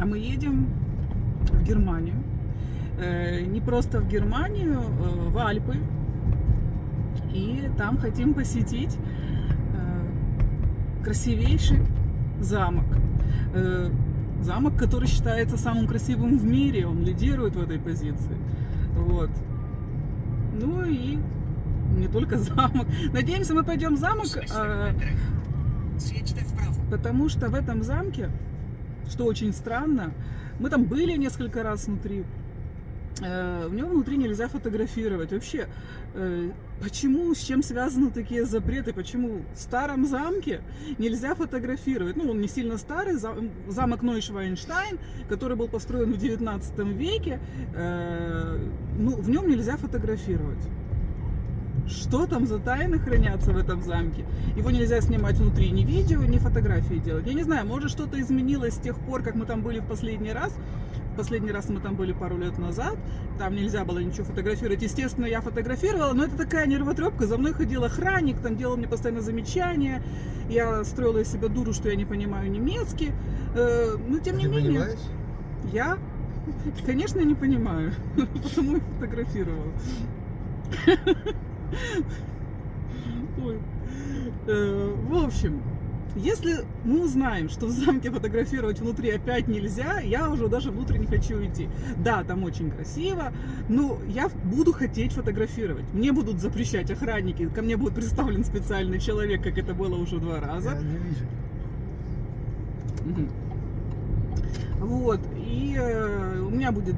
А мы едем в Германию. Не просто в Германию, в Альпы. И там хотим посетить красивейший замок. Замок, который считается самым красивым в мире. Он лидирует в этой позиции. Вот. Ну и не только замок. Надеемся, мы пойдем в замок, потому что в этом замке, что очень странно, мы там были несколько раз внутри, в нем внутри нельзя фотографировать. Вообще, почему, с чем связаны такие запреты? Почему в старом замке нельзя фотографировать? Ну, он не сильно старый, замок Нойшвайнштайн, который был построен в 19 веке, ну, в нем нельзя фотографировать. Что там за тайны хранятся в этом замке? Его нельзя снимать внутри, ни видео, ни фотографии делать. Я не знаю, может что-то изменилось с тех пор, как мы там были в последний раз. В последний раз мы там были пару лет назад. Там нельзя было ничего фотографировать. Естественно, я фотографировала, но это такая нервотрепка. За мной ходил охранник, там делал мне постоянно замечания. Я строила из себя дуру, что я не понимаю немецкий. Но тем не менее... Понимаешь? Я, конечно, не понимаю. Потому и фотографировала. Ой. В общем, если мы узнаем, что в замке фотографировать внутри опять нельзя, я уже даже внутрь не хочу идти. Да, там очень красиво, но я буду хотеть фотографировать. Мне будут запрещать охранники, ко мне будет представлен специальный человек, как это было уже 2 раза. Я не вижу. Вот, и у меня будет...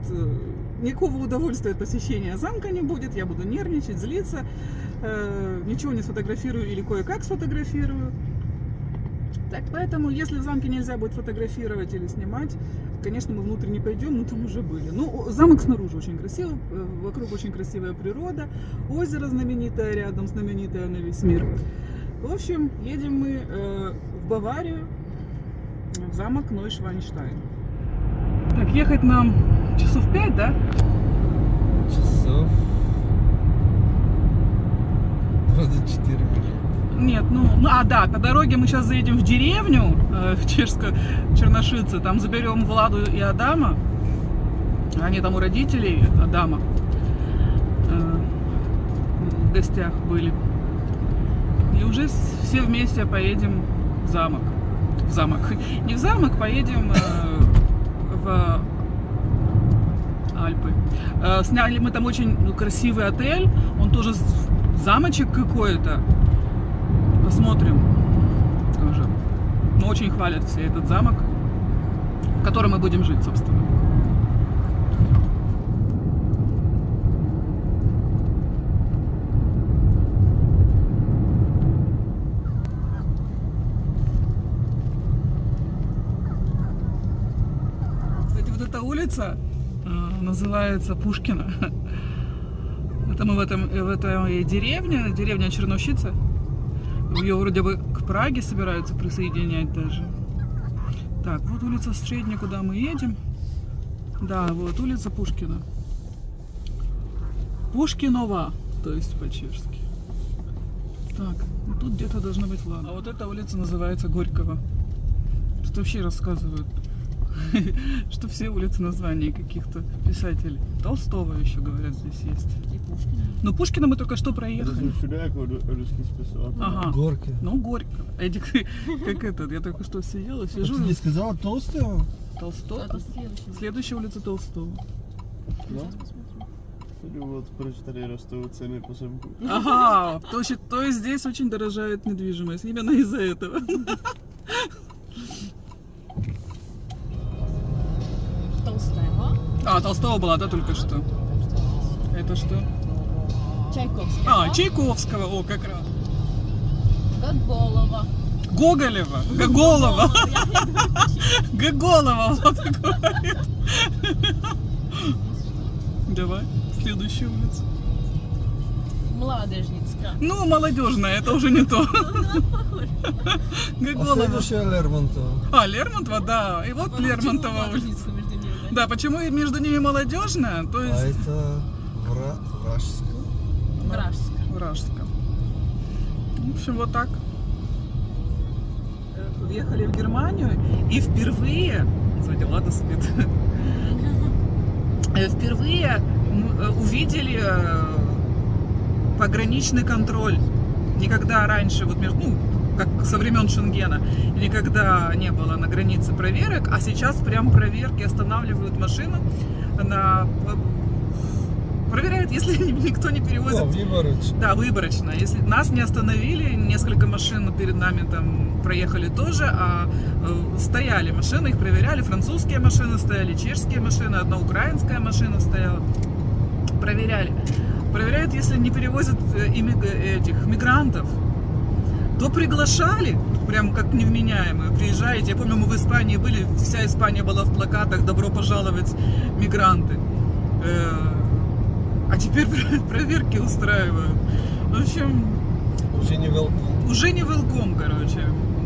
Никакого удовольствия от посещения замка не будет, я буду нервничать, злиться, ничего не сфотографирую или кое-как сфотографирую. Так, поэтому, если в замке нельзя будет фотографировать или снимать, конечно, мы внутрь не пойдем, мы там уже были. Ну, замок снаружи очень красивый, вокруг очень красивая природа, озеро знаменитое рядом, знаменитое на весь мир. В общем, едем мы в Баварию, в замок Нойшвайнштайн. Так, ехать нам часов 5, да? Часов 24 минуты. Нет, да, по дороге мы сейчас заедем в деревню, в Черношице, там заберем Владу и Адама, они там у родителей Адама в гостях были, и уже все вместе поедем в замок, не в замок, поедем в Альпы. Сняли мы там очень красивый отель, он тоже замочек какой-то. Посмотрим тоже. Но очень хвалят все этот замок, в котором мы будем жить, собственно. Кстати, вот эта улица называется Пушкина. Это мы в этой деревня Черношица. Ее вроде бы к Праге собираются присоединять даже. Так, вот улица Средняя, куда мы едем. Да, вот улица Пушкина. Пушкинова, то есть по-чешски. Так, ну тут где-то должна быть Влада. А вот эта улица называется Горького. Что вообще рассказывают? Что все улицы названия каких-то писателей. Толстого еще, говорят, здесь есть. И Пушкина. Ну, Пушкина мы только что проехали. Ага. Горка. Ну, Горько. Эдик, как этот, я только что сидела, сижу. Ты не сказала Толстого? Толстого? Это следующий. Следующая улица Толстого. Да? Сейчас посмотрю. Вот proč tady rostou ceny pozemků. Ага, то есть здесь очень дорожает недвижимость, именно из-за этого. Толстого. А, Толстого была, да, только что? Это что? Чайковского. А, Чайковского, о, как раз. Гоголова. Гоголева, Гоголова. Гоголова, вот так говорит. Давай, следующая улица. Младежницкая. Ну, молодежная, это уже не то. А Гоголова. следующая Лермонтова. А, Лермонтова, да. И вот Лермонтова улица. Да, почему между ними молодежная? То А есть это Вражская. Вражская. Вражская. В общем, вот так. въехали в Германию и впервые, смотрите, Влада спит, впервые увидели пограничный контроль. Никогда раньше, вот между, ну, как со времен Шенгена, никогда не было на границе проверок, а сейчас прям проверки, останавливают машину, проверяют, если никто не перевозит. Выборочно. Да, выборочно. Если нас не остановили, несколько машин перед нами там проехали тоже, а стояли машины, их проверяли, французские машины стояли, чешские машины, одна украинская машина стояла. Проверяли. Проверяют, если не перевозят этих мигрантов, то приглашали, прям как невменяемые. Приезжаете, я помню, мы в Испании были, вся Испания была в плакатах «Добро пожаловать, мигранты». А теперь проверки устраивают. В общем, Уже не велком. уже не велком, короче.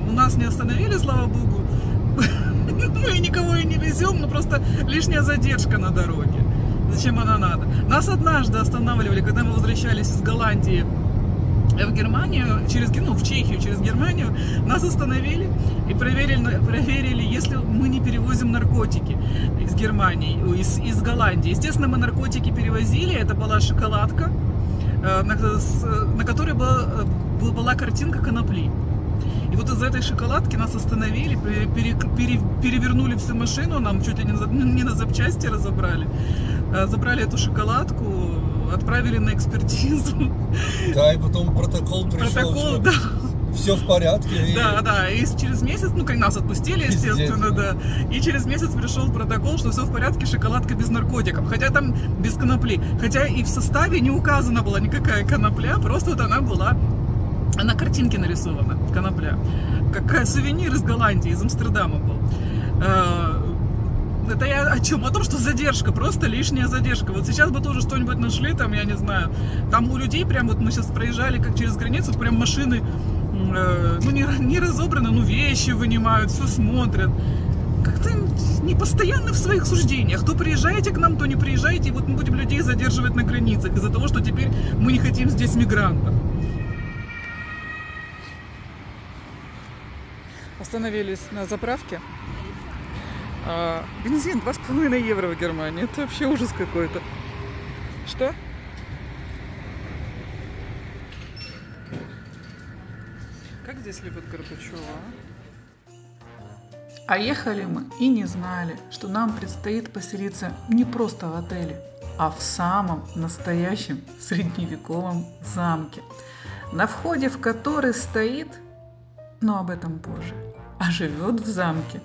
У нас не остановили, слава богу. Мы никого и не везем, но просто лишняя задержка на дороге. Зачем она надо? Нас однажды останавливали, когда мы возвращались из Голландии в Германию, в Чехию, через Германию, нас остановили и проверили, если мы не перевозим наркотики из Германии, из Голландии. Естественно, мы наркотики перевозили, это была шоколадка, на которой была картинка конопли. И вот из-за этой шоколадки нас остановили, перевернули всю машину, нам чуть ли не на запчасти разобрали. Забрали эту шоколадку, отправили на экспертизу. Да, и потом протокол пришел. Протокол, да. Все в порядке. Да, и через месяц, как нас отпустили, естественно, да. И через месяц пришел протокол, что все в порядке, шоколадка без наркотиков. Хотя там без конопли. Хотя и в составе не указана была никакая конопля, просто вот она была на картинке нарисована, конопля. Как сувенир из Голландии, из Амстердама был. Это я о чем? О том, что задержка, просто лишняя задержка. Вот сейчас бы тоже что-нибудь нашли, там, я не знаю. Там у людей прям, вот мы сейчас проезжали как через границу, прям машины, не разобраны, вещи вынимают, все смотрят. Как-то не постоянно в своих суждениях. То приезжаете к нам, то не приезжаете, и вот мы будем людей задерживать на границах из-за того, что теперь мы не хотим здесь мигрантов. Остановились на заправке. Бензин 2,5 евро в Германии. Это вообще ужас какой-то. Что? Как здесь любят Горбачева, а ехали мы и не знали, что нам предстоит поселиться не просто в отеле, а в самом настоящем средневековом замке, на входе в который стоит, но об этом позже, а живет в замке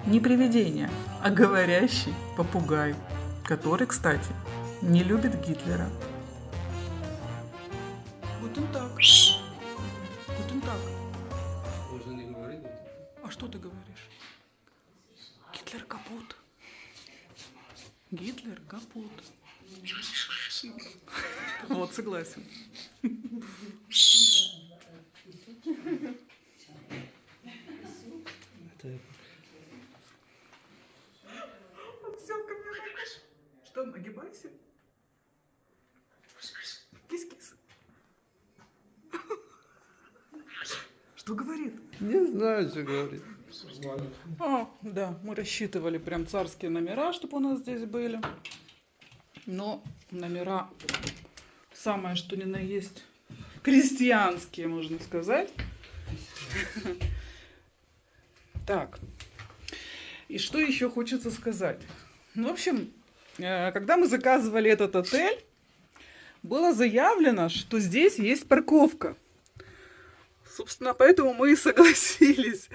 не привидение, а говорящий попугай, который, кстати, не любит Гитлера. Guten Tag. Guten Tag. Можно не говорить. А что ты говоришь? Гитлер капут. Гитлер капут. Вот, согласен. Что, нагибайся? Кис-кис. Что говорит? Не знаю, что говорит. Да, мы рассчитывали прям царские номера, чтобы у нас здесь были. Но номера самое что ни на есть крестьянские, можно сказать. Так. И что еще хочется сказать? В общем, когда мы заказывали этот отель, было заявлено, что здесь есть парковка. Собственно, поэтому мы и согласились.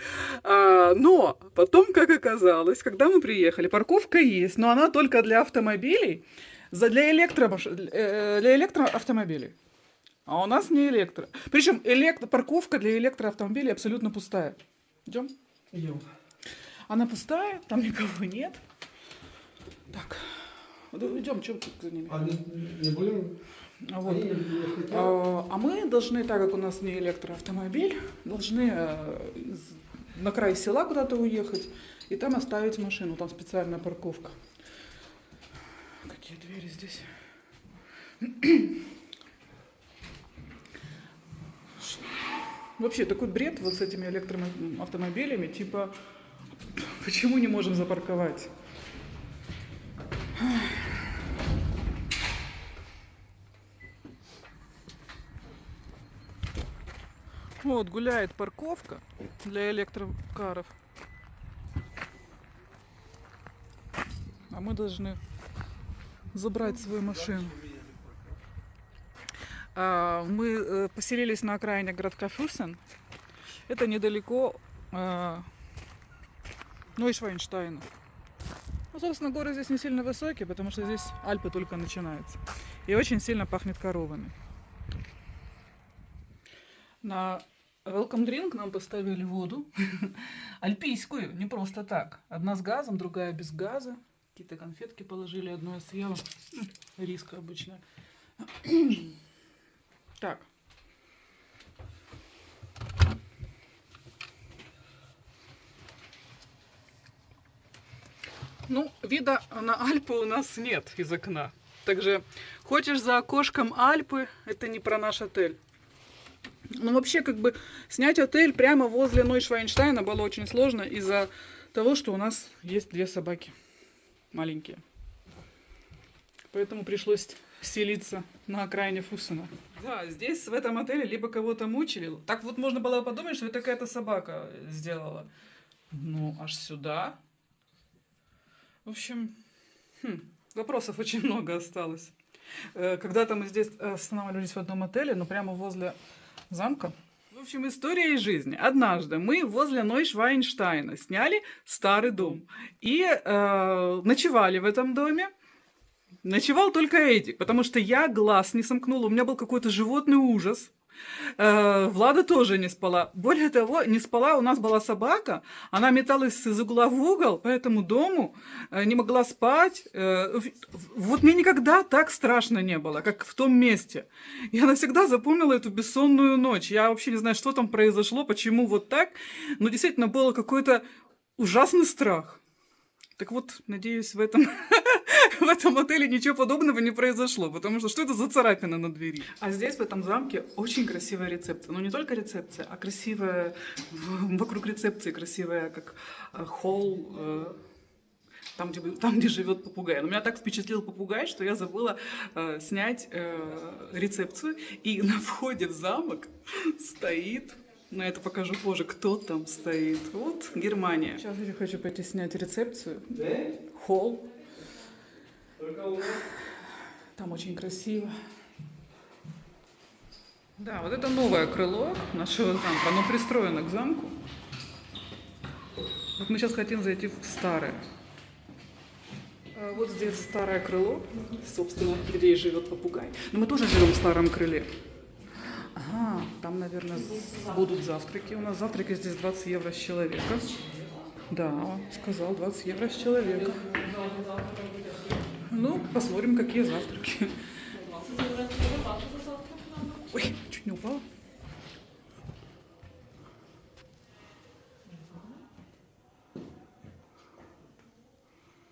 Но потом, как оказалось, когда мы приехали, парковка есть, но она только для автомобилей, для электроавтомобилей. А у нас не электро. Причем парковка для электроавтомобилей абсолютно пустая. Идем? Идем. Она пустая, там никого нет. Так, идем, чем тут за ними? Не будем? Вот. А мы должны, так как у нас не электроавтомобиль, должны на край села куда-то уехать и там оставить машину. Там специальная парковка. Какие двери здесь? Вообще такой бред вот с этими электроавтомобилями, типа, почему не можем запарковать? Вот, гуляет парковка для электрокаров. А мы должны забрать свою машину. Мы поселились на окраине городка Фюрсен. Это недалеко Нойшвайнштайна. Ну, собственно, горы здесь не сильно высокие, потому что здесь Альпы только начинаются. И очень сильно пахнет коровами. На welcome drink нам поставили воду. Альпийскую, не просто так. Одна с газом, другая без газа. Какие-то конфетки положили, одну я съела. Риска обычно. Так. Ну, вида на Альпы у нас нет из окна. Также, хочешь за окошком Альпы, это не про наш отель. Ну, вообще, как бы, снять отель прямо возле Нойшвайнштайна было очень сложно из-за того, что у нас есть 2 собаки маленькие. Поэтому пришлось селиться на окраине Фюрсена. Да, здесь, в этом отеле, либо кого-то мучили. Так вот можно было подумать, что это какая-то собака сделала. Ну, аж сюда. В общем, вопросов очень много осталось. Когда-то мы здесь останавливались в одном отеле, но прямо возле замка. В общем, история из жизни. Однажды мы возле Нойшвайнштайна сняли старый дом и ночевали в этом доме. Ночевал только Эдик, потому что я глаз не сомкнула, у меня был какой-то животный ужас. Влада тоже не спала. Более того, не спала, у нас была собака, она металась из угла в угол по этому дому, не могла спать. Вот мне никогда так страшно не было, как в том месте. Я навсегда запомнила эту бессонную ночь. Я вообще не знаю, что там произошло, почему вот так, но действительно был какой-то ужасный страх. Так вот, надеюсь, в этом отеле ничего подобного не произошло, потому что это за царапина на двери? А здесь, в этом замке, очень красивая рецепция. Ну, не только рецепция, а красивая, вокруг рецепции красивая, как холл, там, где живет попугай. Но меня так впечатлил попугай, что я забыла снять рецепцию. И на входе в замок стоит... Но это покажу позже, кто там стоит. Вот Германия. Сейчас я хочу пойти снять рецепцию. Холл. Там очень красиво. Да, вот это новое крыло нашего замка. Оно пристроено к замку. Вот мы сейчас хотим зайти в старое. Вот здесь старое крыло, собственно, где и живет попугай. Но мы тоже живем в старом крыле. Ага, там, наверное, будут завтраки. У нас завтраки здесь 20 евро с человека. Да, он сказал 20 евро с человека. Ну, посмотрим, какие завтраки. Ой, чуть не упала.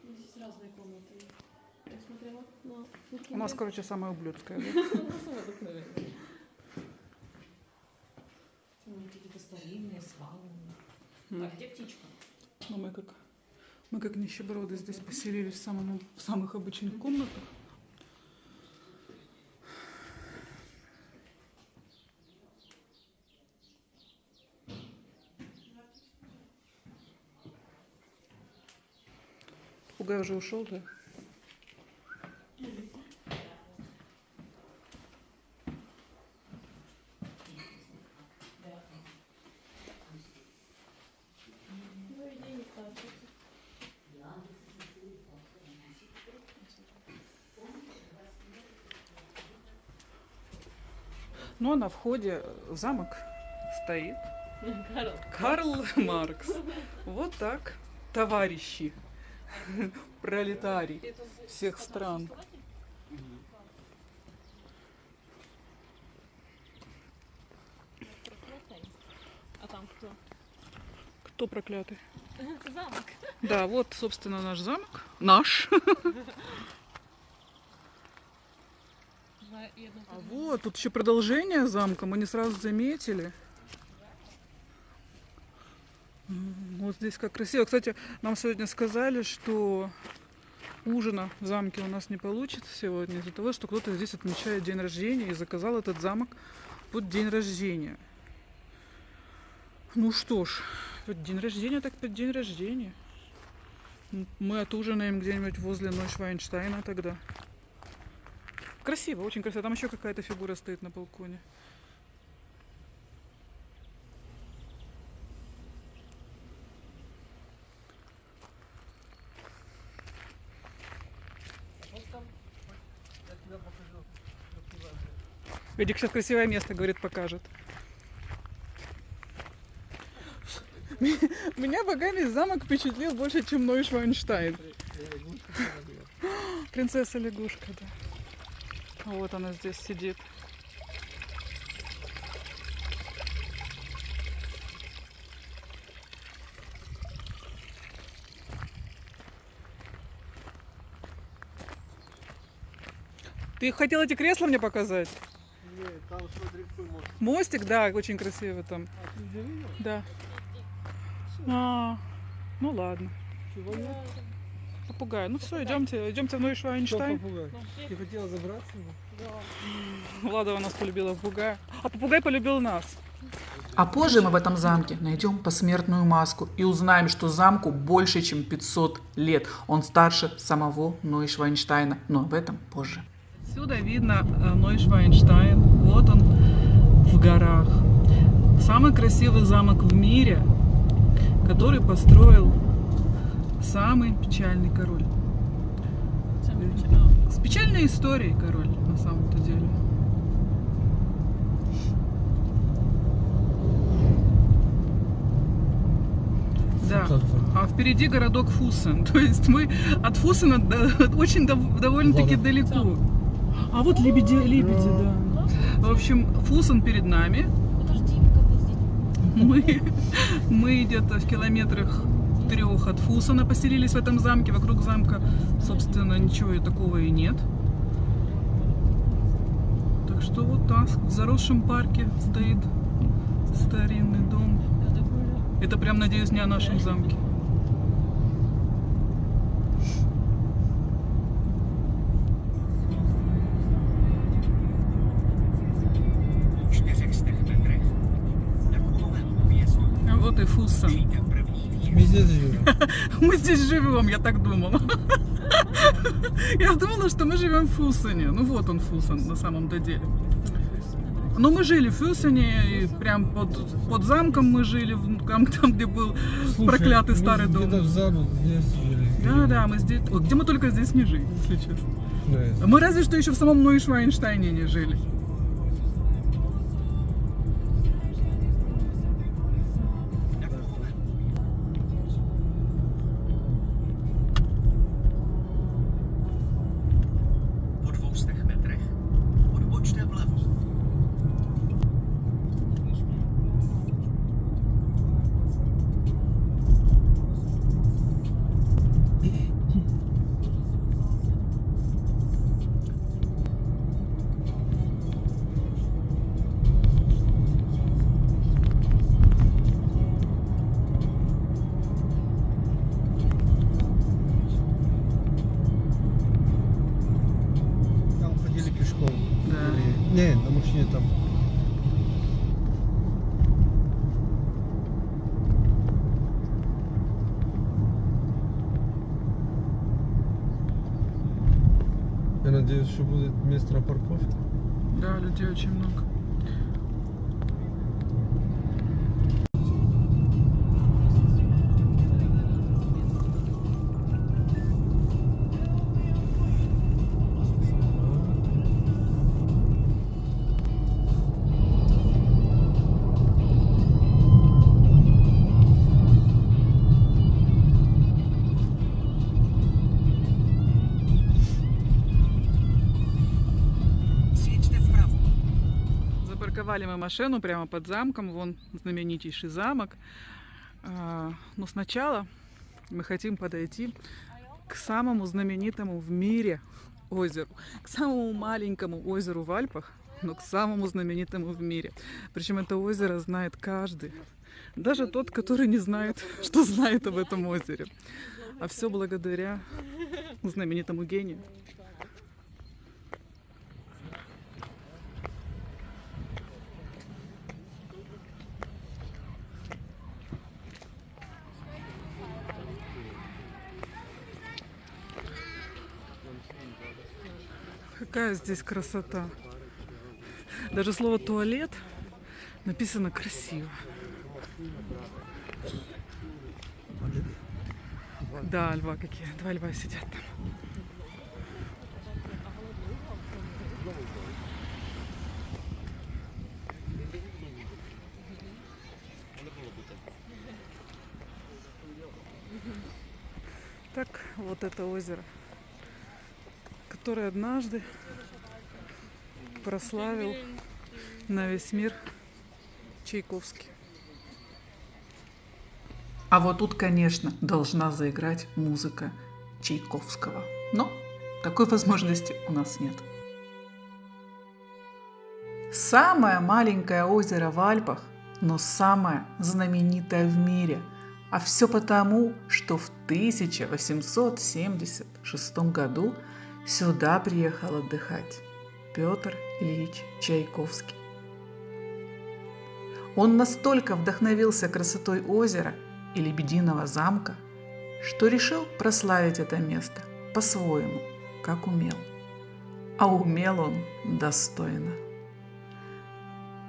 Здесь разные комнаты. Я смотрела на... У нас, короче, самая ублюдская, да? Какие-то старинные, свалные. А где птичка? Ну, мы как нищеброды здесь поселились в самых обычных комнатах. Попугай уже ушел, да? Ну, а на входе в замок стоит Карл Маркс. Вот так, товарищи, пролетарий всех стран. А там кто? Кто проклятый? Замок. Да, вот, собственно, наш замок. Наш. А вот, тут еще продолжение замка, мы не сразу заметили. здесь как красиво. Кстати, нам сегодня сказали, что ужина в замке у нас не получится сегодня из-за того, что кто-то здесь отмечает день рождения и заказал этот замок под день рождения. Ну что ж, под день рождения так под день рождения. Мы отужинаем где-нибудь возле Нойшвайнштайна тогда. Красиво, очень красиво. Там еще какая-то фигура стоит на балконе. Эдик сейчас красивое место, говорит, покажет. Меня богами замок впечатлил больше, чем Нойшвайнштайн. Принцесса лягушка, да. Вот она здесь сидит. Ты хотел эти кресла мне показать? Нет, там смотри, какой мост. Мостик, да, очень красиво там. А ты где видел? Да. Ну ладно. Чего нет? Попугай. Ну все, идемте в Нойшвайнштайн. Что попугай? Ты хотела забраться? Влада у нас полюбила попугая. А попугай полюбил нас. А позже мы в этом замке найдем посмертную маску и узнаем, что замку больше, чем 500 лет. Он старше самого Нойшвайнштайна, но об этом позже. Отсюда видно Нойшвайнштайн. Вот он в горах. Самый красивый замок в мире, который построил самый печальный король. С печальной историей король, на самом-то деле. Да. А впереди городок Фусен. То есть мы от Фусена очень довольно-таки далеко. А вот лебеди, да. В общем, Фусен перед нами. Мы где-то в километрах 3 от Фусена поселились в этом замке. Вокруг замка, собственно, ничего и такого и нет. Так что вот так, в заросшем парке стоит старинный дом. Это прям, надеюсь, не о нашем замке. Вот и Фуссен. Мы здесь живем. Мы здесь живем, я так думала. Я думала, что мы живем в Фуссене. Ну вот он Фуссен на самом-то деле. Но мы жили в Фюссене, и прям под замком мы жили, там, где был проклятый старый дом. Где-то в замок здесь жили. Да, мы здесь. Вот, где мы только здесь не жили, если честно. Да. Мы разве что еще в самом Нойшвайнштайне не жили. Po 200 metrech odbočte vlevo. Там ходили пешком. Да. Не, на машине там. Я надеюсь, что будет место на парковке. Да, людей очень много. Zjedźte w prawo. Запарковали мы машину прямо под замком. Вон знаменитейший замок. Но сначала мы хотим подойти к самому знаменитому в мире озеру. К самому маленькому озеру в Альпах, но к самому знаменитому в мире. Причем это озеро знает каждый. Даже тот, который не знает, что знает об этом озере. А все благодаря знаменитому гению. Какая здесь красота. Даже слово туалет написано красиво. Да, льва какие. 2 льва сидят там. Так, вот это озеро, которое однажды прославил на весь мир Чайковский. А вот тут, конечно, должна заиграть музыка Чайковского. Но такой возможности у нас нет. Самое маленькое озеро в Альпах, но самое знаменитое в мире. А все потому, что в 1876 году сюда приехал отдыхать Петр Ильич Чайковский. Он настолько вдохновился красотой озера и Лебединого замка, что решил прославить это место по-своему, как умел. А умел он достойно.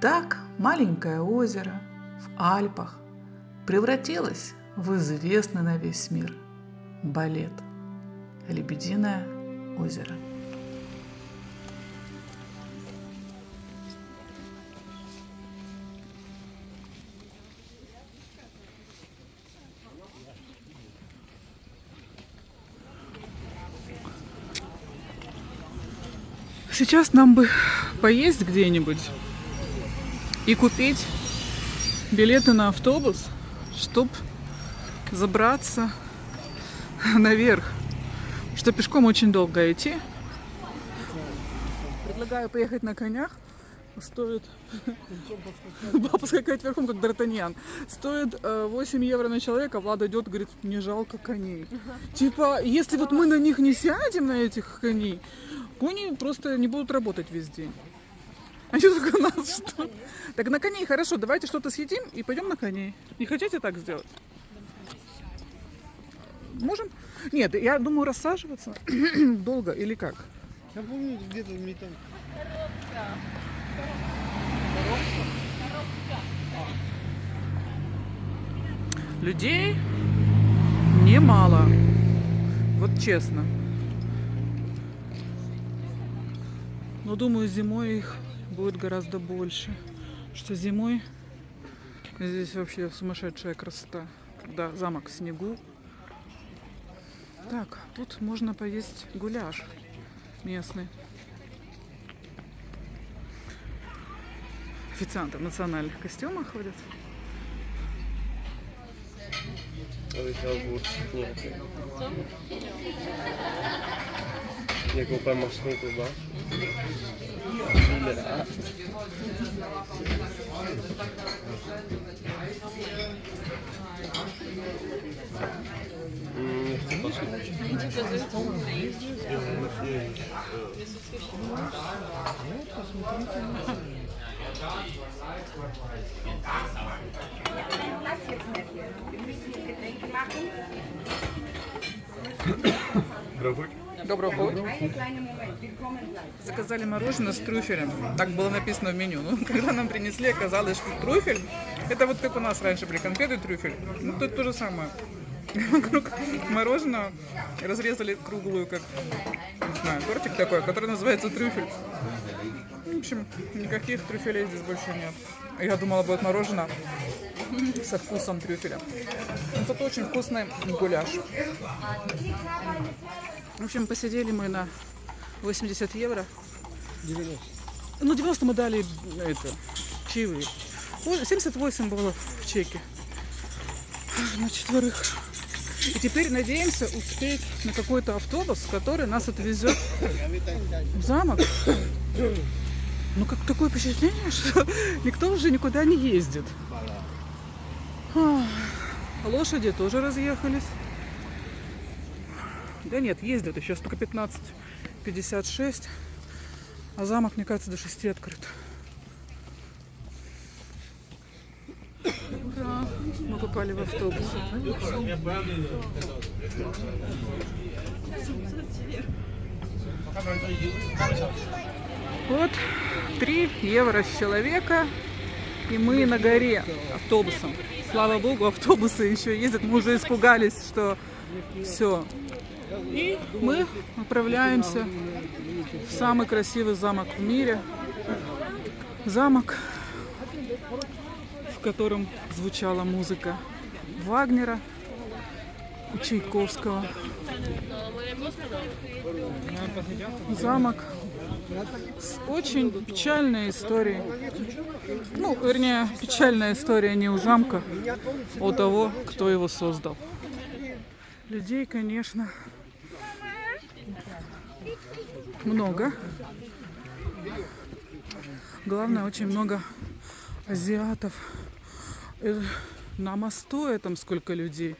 Так маленькое озеро в Альпах превратилось в известный на весь мир балет «Лебединое озеро». Сейчас нам бы поесть где-нибудь и купить билеты на автобус, чтобы забраться наверх, что пешком очень долго идти. Предлагаю поехать на конях. Стоит... Баба скакать верхом, как Д'Артаньян. Стоит 8 евро на человека. Влада идет, говорит, мне жалко коней. Типа, если вот мы на них не сядем, на этих коней, кони просто не будут работать весь день. Они только нас что? Так на коней хорошо, давайте что-то съедим и пойдем на коней. Не хотите так сделать? Можем? Нет, я думаю, рассаживаться долго или как? Я помню, где-то мы там... Людей немало. Вот честно. Но думаю, зимой их будет гораздо больше. Что зимой здесь вообще сумасшедшая красота. Когда замок в снегу. Так, тут можно поесть гуляш местный. Официанты в национальных костюмах ходят. Я купил морской клубаш. Доброго утра. Заказали мороженое с трюфелем. Так было написано в меню. Но когда нам принесли, оказалось, что трюфель — это вот как у нас раньше были конфеты трюфель. Ну, тут то же самое. Вокруг мороженого разрезали круглую, как, не знаю, тортик такой, который называется трюфель. В общем, никаких трюфелей здесь больше нет. Я думала, будет мороженое со вкусом трюфеля. Но тут очень вкусный гуляш. В общем, посидели мы на 80 евро. 90. Ну, 90 мы дали это, чаевые. 78 было в чеке. На четверых. И теперь надеемся успеть на какой-то автобус, который нас отвезет в замок. Ну, как такое впечатление, что никто уже никуда не ездит. Лошади тоже разъехались. Да нет, ездят еще, только 15:56. А замок, мне кажется, до 6 открыт. Ура! Мы попали в автобус. Вот 3 евро с человека. И мы на горе автобусом. Слава богу, автобусы еще ездят. Мы уже испугались, что все. И мы отправляемся в самый красивый замок в мире. Замок, в котором звучала музыка Вагнера и Чайковского. Замок с очень печальной историей. Ну, вернее, печальная история не у замка, а у того, кто его создал. Людей, конечно, много. Главное, очень много азиатов. На мосту этом сколько людей.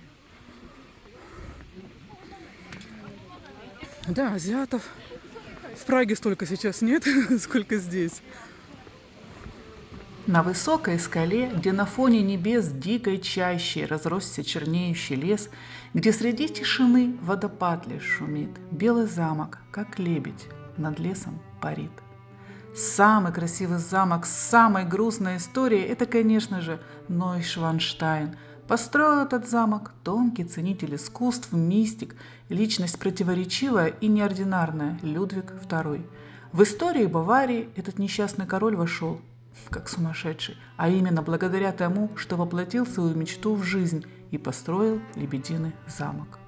Да, азиатов в Праге столько сейчас нет, сколько здесь. На высокой скале, где на фоне небес дикой чащей разросся чернеющий лес, где среди тишины водопад лишь шумит, белый замок, как лебедь, над лесом парит. Самый красивый замок с самой грустной историей – это, конечно же, Нойшванштайн. Построил этот замок тонкий ценитель искусств, мистик, личность противоречивая и неординарная Людвиг II. В историю Баварии этот несчастный король вошел как сумасшедший, а именно благодаря тому, что воплотил свою мечту в жизнь и построил Лебединый замок.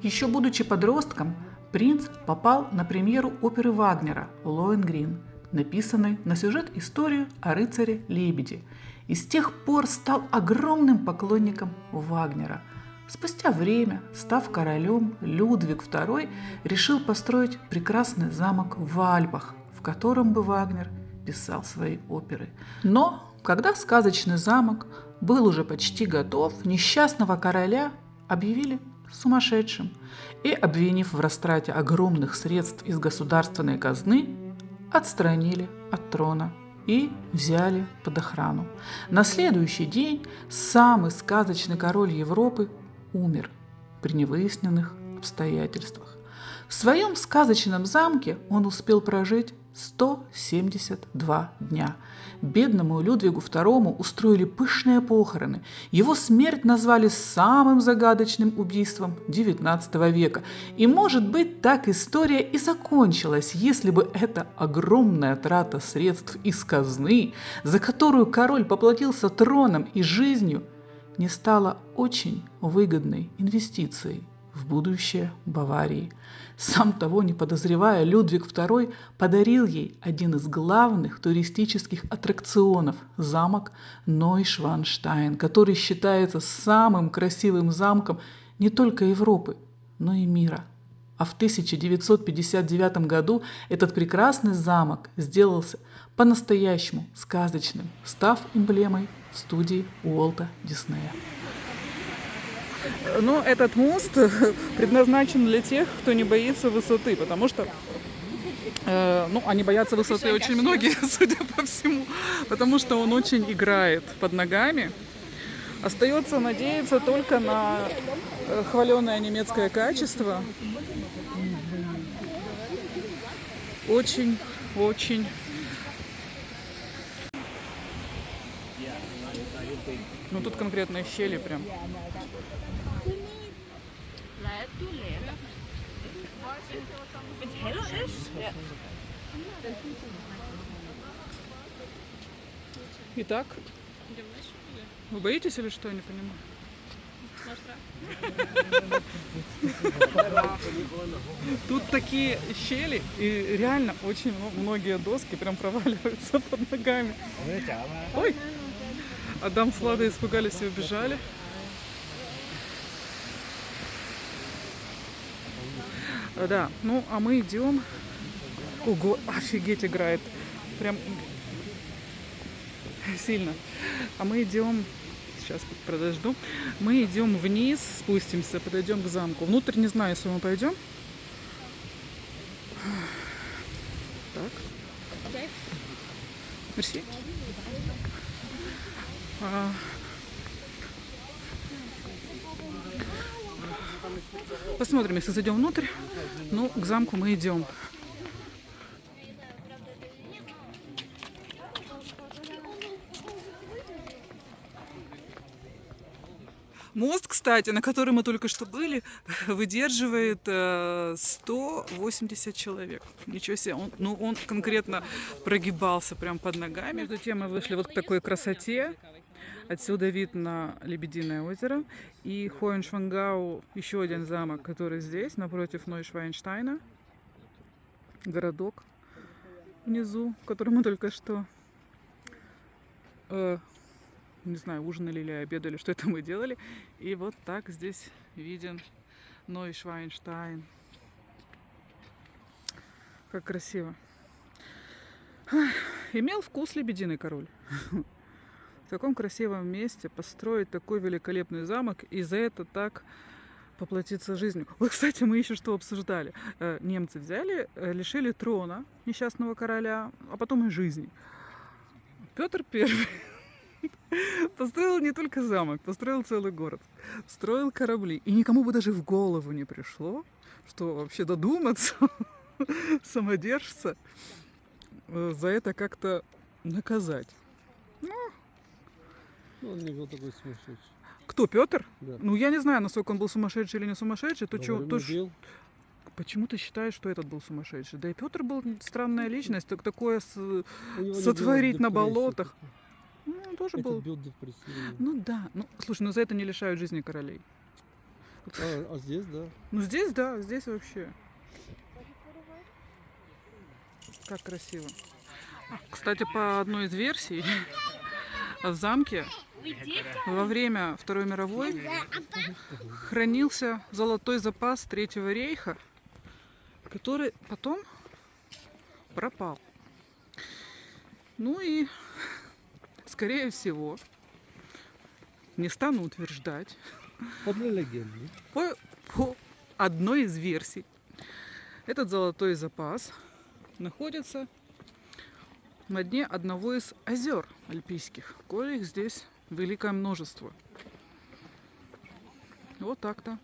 Еще будучи подростком, принц попал на премьеру оперы Вагнера «Лоэнгрин», написанной на сюжет историю о рыцаре-лебеде, и с тех пор стал огромным поклонником Вагнера. Спустя время, став королем, Людвиг II решил построить прекрасный замок в Альпах, в котором бы Вагнер писал свои оперы. Но, когда сказочный замок был уже почти готов, несчастного короля объявили сумасшедшим и, обвинив в растрате огромных средств из государственной казны, отстранили от трона и взяли под охрану. На следующий день самый сказочный король Европы умер при невыясненных обстоятельствах. В своем сказочном замке он успел прожить 172 дня. Бедному Людвигу II устроили пышные похороны. Его смерть назвали самым загадочным убийством XIX века. И, может быть, так история и закончилась, если бы эта огромная трата средств из казны, за которую король поплатился троном и жизнью, не стала очень выгодной инвестицией в будущее Баварии. Сам того не подозревая, Людвиг II подарил ей один из главных туристических аттракционов – замок Нойшванштайн, который считается самым красивым замком не только Европы, но и мира. А в 1959 году этот прекрасный замок сделался по-настоящему сказочным, став эмблемой студии Уолта Диснея. Но этот мост предназначен для тех, кто не боится высоты, потому что они боятся высоты очень многие, судя по всему, потому что он очень играет под ногами. Остается надеяться только на хваленое немецкое качество. Очень. Ну тут конкретные щели прям. Итак, вы боитесь или что, я не понимаю? Тут такие щели, и реально очень многие доски прям проваливаются под ногами. Ой! Адам с Владой испугались и убежали. Да, ну а мы идем. Ого, офигеть, играет. Прям сильно. А мы идем сейчас подожду. Мы идем вниз, спустимся, подойдем к замку. Внутрь не знаю, если мы пойдем. Так. Мерси. Посмотрим, если зайдем внутрь. Ну, к замку мы идем. Мост, кстати, на котором мы только что были, выдерживает 180 человек. Ничего себе, он конкретно прогибался прям под ногами. Между тем мы вышли вот к такой красоте. Отсюда вид на Лебединое озеро. И Хоеншвангау, еще один замок, который здесь, напротив Нойшвайнштайна. Городок внизу, в котором мы только что... не знаю, ужинали или обедали, что это мы делали. И вот так здесь виден Нойшвайнштайн. Как красиво. Имел вкус лебединый король. В таком красивом месте построить такой великолепный замок и за это так поплатиться жизнью. Вот, кстати, мы еще что обсуждали. Немцы взяли, лишили трона несчастного короля, а потом и жизни. Петр Первый построил не только замок, построил целый город, строил корабли. И никому бы даже в голову не пришло, что вообще додуматься самодержца за это как-то наказать. Ну, он не был такой сумасшедший. Кто, Петр? Да. Ну, я не знаю, насколько он был сумасшедший или не сумасшедший. Бил. Почему ты считаешь, что этот был сумасшедший? Да и Петр был странная личность, такое У него не сотворить было на депрессии болотах. такой. Ну, он тоже Этот был. был депрессивный. Ну да. Ну, слушай, ну за это не лишают жизни королей. А здесь, да. Ну здесь, да, здесь вообще. Как красиво. Кстати, по одной из версий, в замке во время Второй мировой хранился золотой запас Третьего рейха, который потом пропал. Ну и, скорее всего, не стану утверждать, По одной легенде. по одной из версий, этот золотой запас находится на дне одного из озер альпийских, коих здесь великое множество. Вот так-то.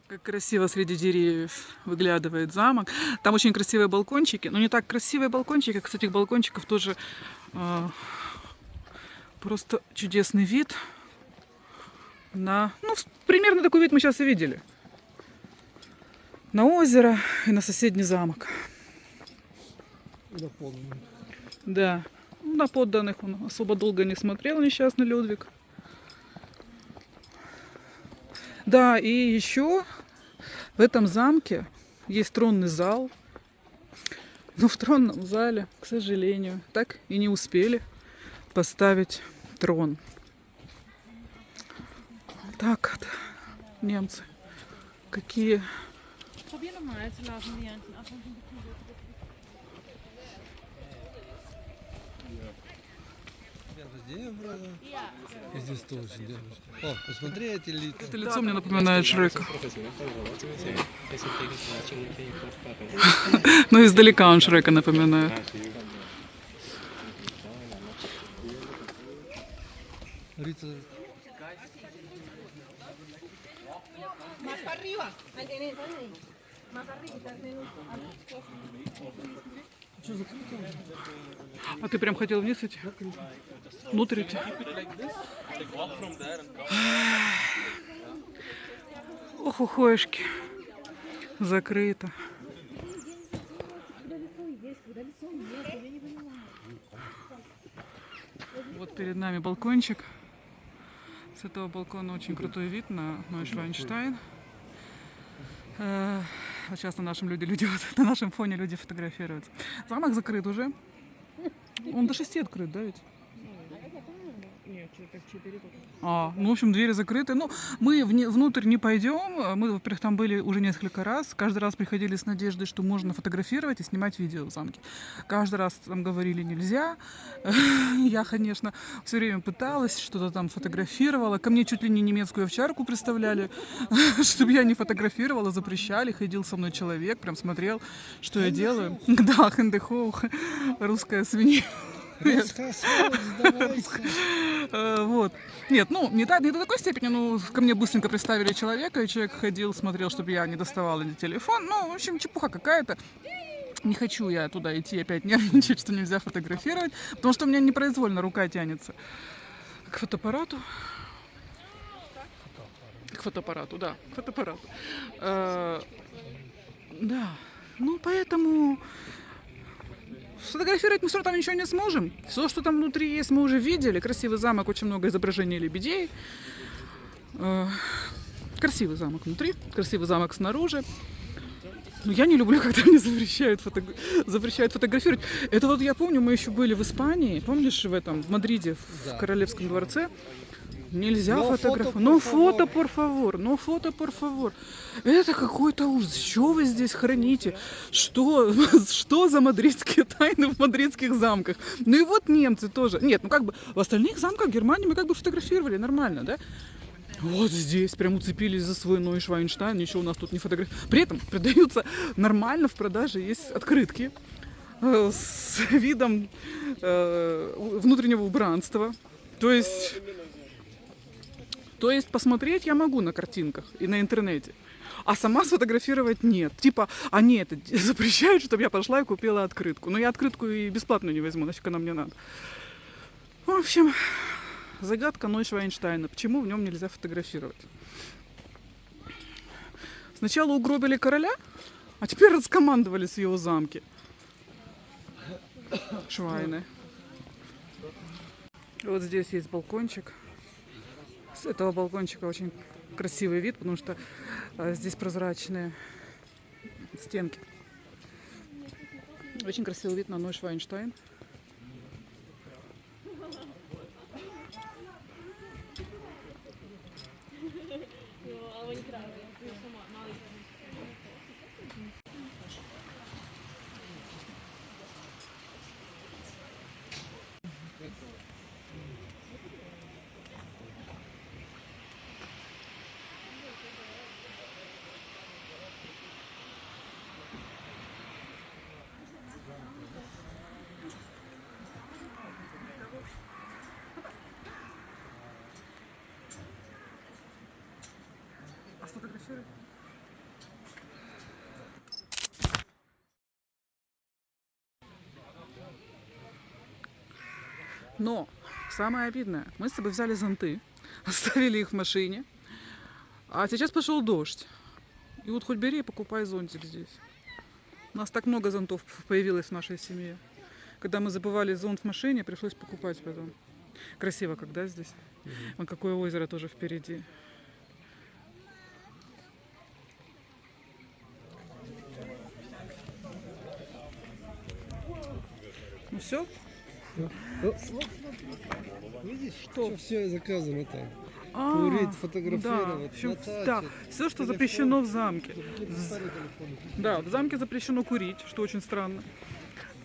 Как красиво среди деревьев выглядывает замок. Там очень красивые балкончики. Но не так красивые балкончики. Кстати, этих балкончиков тоже просто чудесный вид. Ну, примерно такой вид мы сейчас и видели. На озеро и на соседний замок. На полном. Да. На подданных он особо долго не смотрел, несчастный Людвиг. Да, и еще в этом замке есть тронный зал. Но в тронном зале, к сожалению, так и не успели поставить трон. Так вот, немцы. Какие... Probier nochmal zu laufen, Lian. И здесь тоже девушка. О, посмотри эти лица. Это лицо мне напоминает Шрека. Ну, издалека он Шрека напоминает. Лица. А ты прям хотел вниз идти? Внутрь идти? Ох, ухоешки. Закрыто. Вот перед нами балкончик. С этого балкона очень крутой вид на Нойшвайнштайн. Вот сейчас на нашем на нашем фоне люди фотографируются. Замок закрыт уже. Он до 6 открыт, да ведь? как 4 только. Ну, в общем, двери закрыты. Ну, мы внутрь не пойдем. Мы, во-первых, там были уже несколько раз. Каждый раз приходили с надеждой, что можно фотографировать и снимать видео в замке. Каждый раз там говорили нельзя. Я, конечно, все время пыталась, что-то там фотографировала. Ко мне чуть ли не немецкую овчарку представляли, чтобы я не фотографировала, запрещали. Ходил со мной человек, прям смотрел, что я делаю. Да, хендехоух, русская свинья. Русская сволочь, сдавайся. Вот. Нет, ну, не до такой степени, ну, ко мне быстренько представили человека, и человек ходил, смотрел, чтобы я не доставала телефон. Ну, в общем, чепуха какая-то. Не хочу я туда идти опять нервничать, что нельзя фотографировать, потому что у меня непроизвольно рука тянется к фотоаппарату. К фотоаппарату, да, к фотоаппарату. Да, ну, поэтому... Сфотографировать мы все равно там ничего не сможем. Все, что там внутри есть, мы уже видели. Красивый замок, очень много изображений лебедей. Красивый замок внутри, красивый замок снаружи. Но я не люблю, когда мне запрещают фотографировать. Это вот я помню, мы еще были в Испании, помнишь, в Мадриде, в Королевском дворце. Нельзя фотографировать. Ну, фото, por favor. Ну, фото, por favor. Это какой-то ужас. Что вы здесь храните? Что за мадридские тайны в мадридских замках? Ну и вот немцы тоже. Нет, ну как бы в остальных замках Германии мы как бы фотографировали нормально, да? Вот здесь прям уцепились за свой Нойшвайнштайн, ничего у нас тут не фотографируют. При этом продаются нормально в продаже, есть открытки с видом внутреннего убранства. То есть посмотреть я могу на картинках и на интернете, а сама сфотографировать нет. Типа, они это запрещают, чтобы я пошла и купила открытку. Но я открытку и бесплатно не возьму, нафиг она мне надо. В общем, загадка Нойшвайнштайна. Почему в нем нельзя фотографировать? Сначала угробили короля, а теперь раскомандовались в его замке. Швайны. Вот здесь есть балкончик. С этого балкончика очень красивый вид, потому что здесь прозрачные стенки. Очень красивый вид на Нойшвайнштайн. Но самое обидное, мы с собой взяли зонты, оставили их в машине, а сейчас пошел дождь. И вот хоть бери и покупай зонтик здесь. У нас так много зонтов появилось в нашей семье. Когда мы забывали зонт в машине, пришлось покупать потом. Красиво, когда здесь. Вон какое озеро тоже впереди. Ну все? Видишь, что все заказано там. А, Курить, фотографировать, да, в общем, мотать, да, все, что телефон. запрещено в замке. Старый телефон. Да, в замке запрещено курить, что очень странно.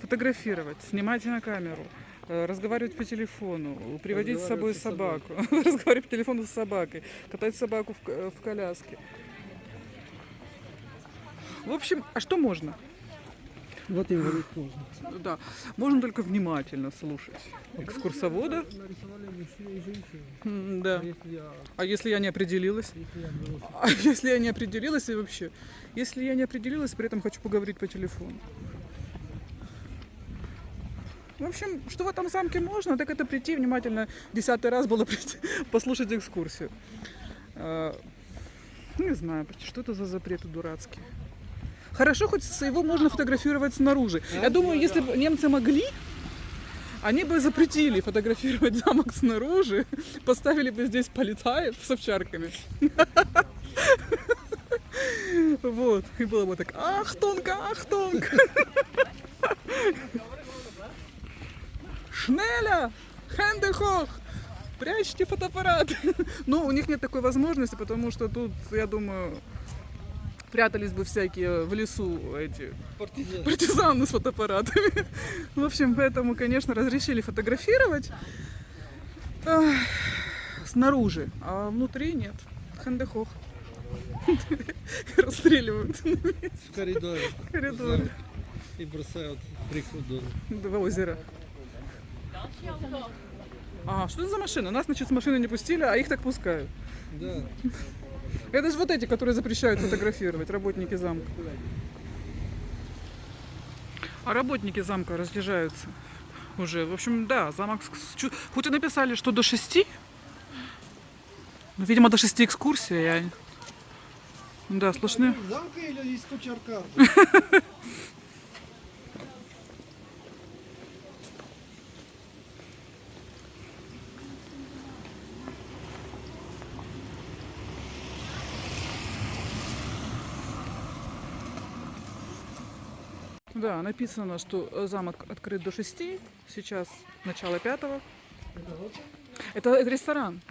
Фотографировать, снимать на камеру, разговаривать по телефону, приводить с собой собаку, разговаривать по телефону с собакой, катать собаку в коляске. В общем, а что можно? Вот и говорить можно. Да, можно только внимательно слушать экскурсовода. Нарисовали мужчину и женщину. Да. А если я не определилась? А если я не определилась и вообще? Если я не определилась, при этом хочу поговорить по телефону. В общем, что в этом замке можно, так это прийти внимательно, 10-й раз было прийти, послушать экскурсию. Не знаю, что это за запреты дурацкие. Хорошо, хоть его можно фотографировать снаружи. Я думаю, если бы немцы могли, они бы запретили фотографировать замок снаружи, поставили бы здесь полицаев с овчарками. Вот, и было бы так: ахтунг, ахтунг! Шнеля! Хендехох! Прячьте фотоаппарат. Но у них нет такой возможности, потому что тут, я думаю, прятались бы всякие в лесу эти партизаны с фотоаппаратами. В общем, поэтому, конечно, разрешили фотографировать снаружи, а внутри нет. Хандехох. Расстреливают В коридоре. в коридоре И бросают в реку до озера. А, что это за машина? Нас, значит, с машины не пустили, а их так пускают. Да. Это же вот эти, которые запрещают фотографировать, работники замка. А работники замка разъезжаются уже. В общем, да, замок... Хоть и написали, что до 6, но, видимо, до 6 экскурсия. Да, слышны. Замка или из Кучарка? Да, написано, что замок открыт до 6, сейчас начало 5. Это ресторан.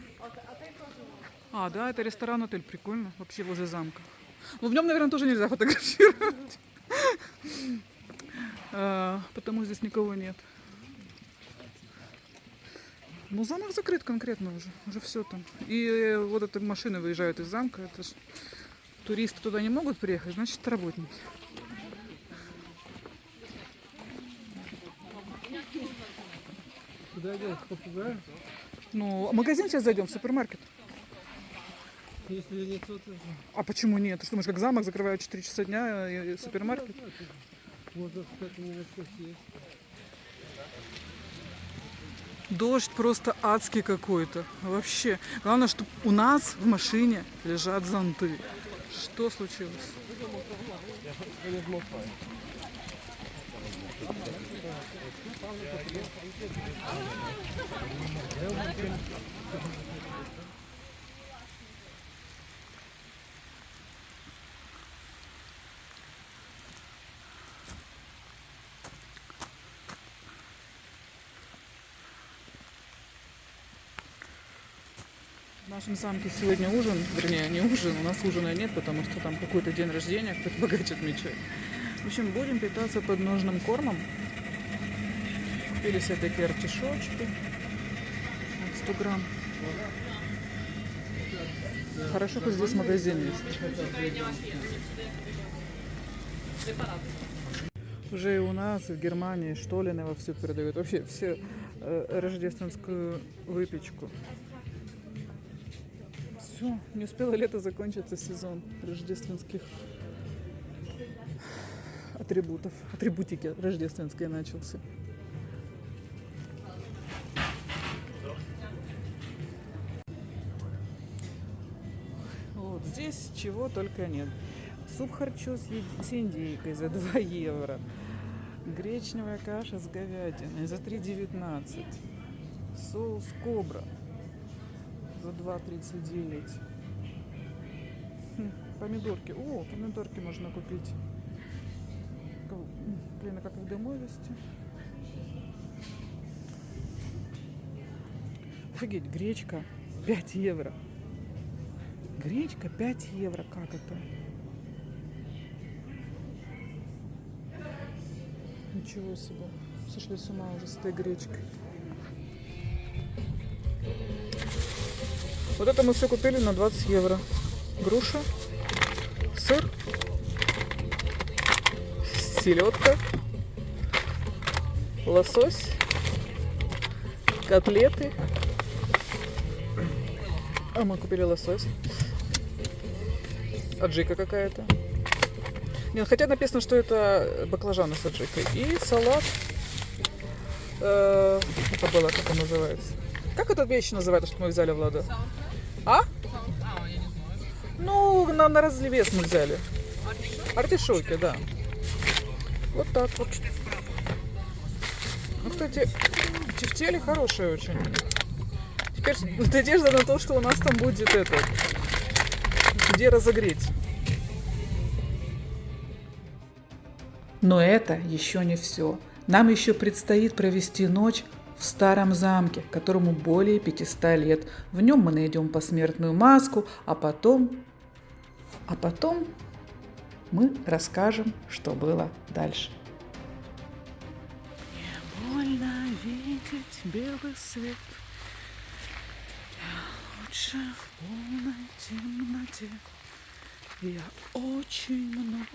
А, да, это ресторан-отель, прикольно, вообще возле замка. Но в нем, наверное, тоже нельзя фотографировать, потому здесь никого нет. Ну, замок закрыт конкретно уже все там. И вот эти машины выезжают из замка, это ж туристы туда не могут приехать, значит, это работники. Куда идет? Попугай? Ну, в магазин сейчас зайдем, в супермаркет. Если нет, то... А почему нет? Ты что, думаешь, как замок закрывают 4 часа дня и супермаркет? Можно, кстати, не на всех есть. Дождь просто адский какой-то. Вообще. Главное, что у нас в машине лежат зонты. Что случилось? В нашем замке сегодня ужин, вернее, не ужин, у нас ужина нет, потому что там какой-то день рождения, кто-то богач отмечает. В общем, будем питаться подножным кормом. Купили себе такие артишочки. Вот 100 грамм. Хорошо, хоть здесь магазин есть. Уже и у нас, и в Германии, Штоллины вовсю передают. Вообще все рождественскую выпечку. Все, не успело лето закончиться, сезон рождественских атрибутов. Атрибутики рождественской начался. Вот здесь чего только нет. Суп харчо с индейкой за 2 евро. Гречневая каша с говядиной за 3,19. Соус кобра за 2,39. Помидорки. О, помидорки можно купить. Блин, а как их домой везти? Офигеть, гречка 5 евро. Гречка 5 евро. Как это? Ничего себе. Сошли с ума уже с этой гречкой. Вот это мы все купили на 20 евро. Груша, сыр, селедка, лосось, котлеты. А мы купили лосось. Аджика какая-то. Нет, хотя написано, что это баклажаны с аджикой. И салат. Это было, как он называется. Как эта вещь называется, что мы взяли, Влада? А? Ну, на развес мы взяли. Артишоки, да. Вот так вот. Ну, кстати, тефтели хорошие очень. Теперь надежда на то, что у нас там будет это, где разогреть. Но это еще не все. Нам еще предстоит провести ночь в старом замке, которому более 500 лет. В нем мы найдем посмертную маску, а потом мы расскажем, что было дальше. Мне больно видеть белый свет. Я лучше в полной темноте. Я очень много